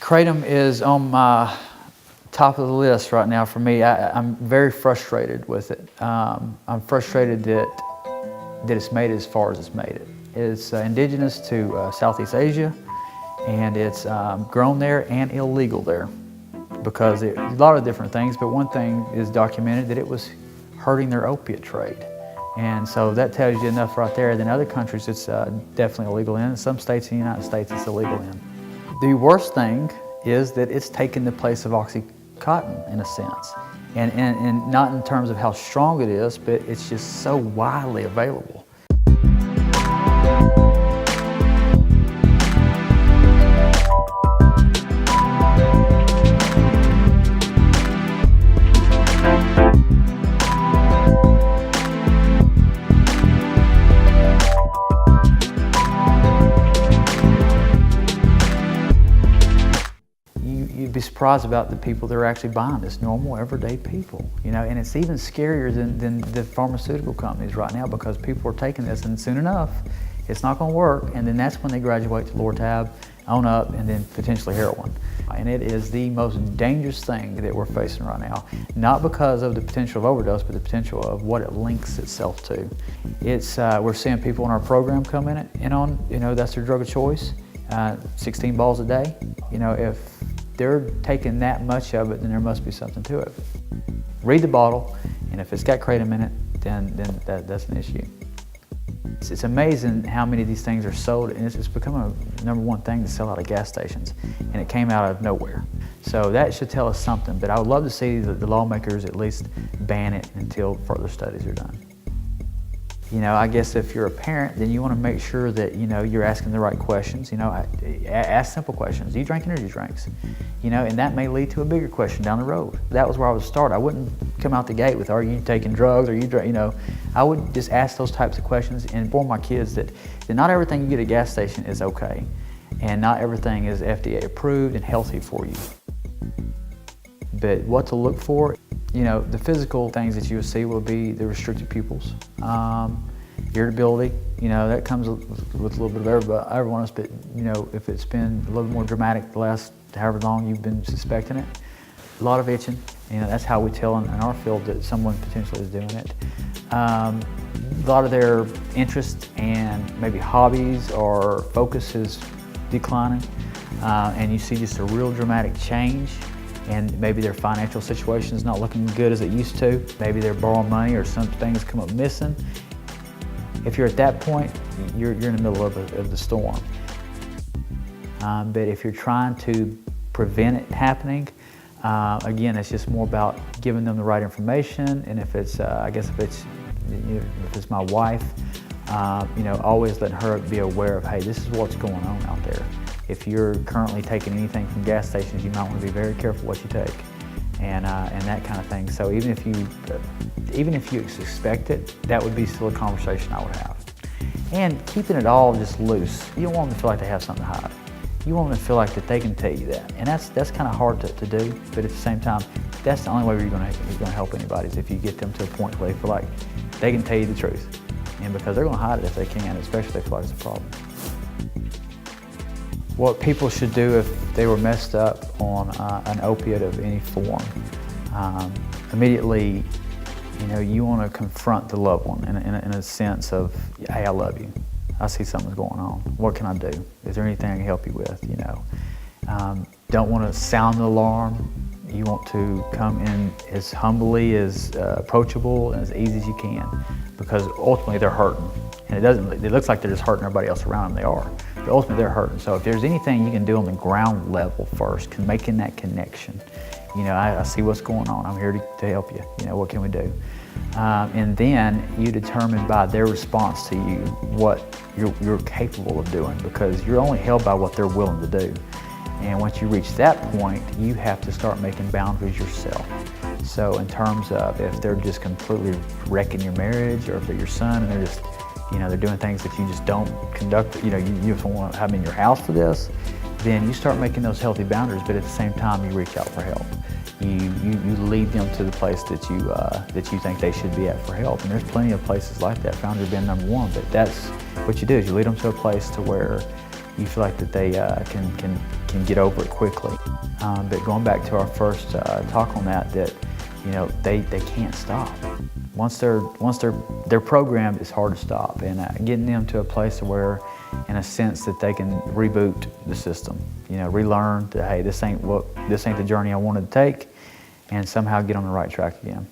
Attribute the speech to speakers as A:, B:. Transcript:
A: Kratom is on my top of the list right now for me. I'm very frustrated with it. I'm frustrated that it's made as far as it's made it. It's indigenous to Southeast Asia, and it's grown there and illegal there because a lot of different things, but one thing is documented that it was hurting their opiate trade. And so that tells you enough right there. In other countries, it's definitely illegal in. Some states in the United States, it's illegal in. The worst thing is that it's taken the place of Oxycontin in a sense. And not in terms of how strong it is, but it's just so widely available. You'd be surprised about the people that are actually buying this, normal, everyday people, you know, and it's even scarier than the pharmaceutical companies right now because people are taking this and soon enough, it's not gonna work, and then that's when they graduate to Lortab, on up, and then potentially heroin. And it is the most dangerous thing that we're facing right now, not because of the potential of overdose, but the potential of what it links itself to. It's, we're seeing people in our program come in on, you know, that's their drug of choice, 16 balls a day. You know, if they're taking that much of it, then there must be something to it. Read the bottle, and if it's got kratom in it, then that's an issue. It's amazing how many of these things are sold, and it's become a #1 thing to sell out of gas stations, and it came out of nowhere. So that should tell us something, but I would love to see the lawmakers at least ban it until further studies are done. You know, I guess if you're a parent, then you want to make sure that, you know, you're asking the right questions. You know, ask simple questions. Do you drink energy drinks? You know, and that may lead to a bigger question down the road. That was where I would start. I wouldn't come out the gate with, are you taking drugs? Are you, you know, I would just ask those types of questions and inform my kids that not everything you get at a gas station is okay. And not everything is FDA approved and healthy for you. But what to look for, you know, the physical things that you would see will be the restricted pupils, irritability, you know, that comes with a little bit of everyone else, but, you know, if it's been a little more dramatic the last however long you've been suspecting it, a lot of itching, you know, that's how we tell in our field that someone potentially is doing it. A lot of their interest and maybe hobbies or focus is declining, and you see just a real dramatic change. And maybe their financial situation is not looking good as it used to. Maybe they're borrowing money or some things come up missing. If you're at that point, you're in the middle of the storm. But if you're trying to prevent it happening, again, it's just more about giving them the right information. And if it's, I guess if it's my wife, you know, always letting her be aware of, hey, this is what's going on out there. If you're currently taking anything from gas stations, you might want to be very careful what you take, and that kind of thing. So even if you suspect it, that would be still a conversation I would have. And keeping it all just loose. You don't want them to feel like they have something to hide. You want them to feel like that they can tell you that, and that's kind of hard to do. But at the same time, that's the only way you're going to help anybody is if you get them to a point where they feel like they can tell you the truth, and because they're going to hide it if they can, especially if they feel like it's a problem. What people should do if they were messed up on an opiate of any form, immediately, you know, you want to confront the loved one in a sense of, hey, I love you. I see something's going on. What can I do? Is there anything I can help you with? You know, don't want to sound the alarm. You want to come in as humbly, as approachable, and as easy as you can, because ultimately they're hurting. And it looks like they're just hurting everybody else around them. They are. But ultimately they're hurting. So if there's anything you can do on the ground level first, making that connection, you know, I see what's going on. I'm here to help you. You know, what can we do? And then you determine by their response to you what you're capable of doing, because you're only held by what they're willing to do. And once you reach that point, you have to start making boundaries yourself. So in terms of if they're just completely wrecking your marriage, or if they're your son and they're just, you know, they're doing things that you just don't conduct, you know, you just don't want to have them in your house for this, then you start making those healthy boundaries, but at the same time you reach out for help. You lead them to the place that you think they should be at for help. And there's plenty of places like that, Foundry being #1, but that's what you do, is you lead them to a place to where you feel like that they can get over it quickly. But going back to our first talk on that, you know, they can't stop. Once they're programmed, it's hard to stop. And getting them to a place where, in a sense, that they can reboot the system. You know, relearn that, hey, this ain't the journey I wanted to take, and somehow get on the right track again.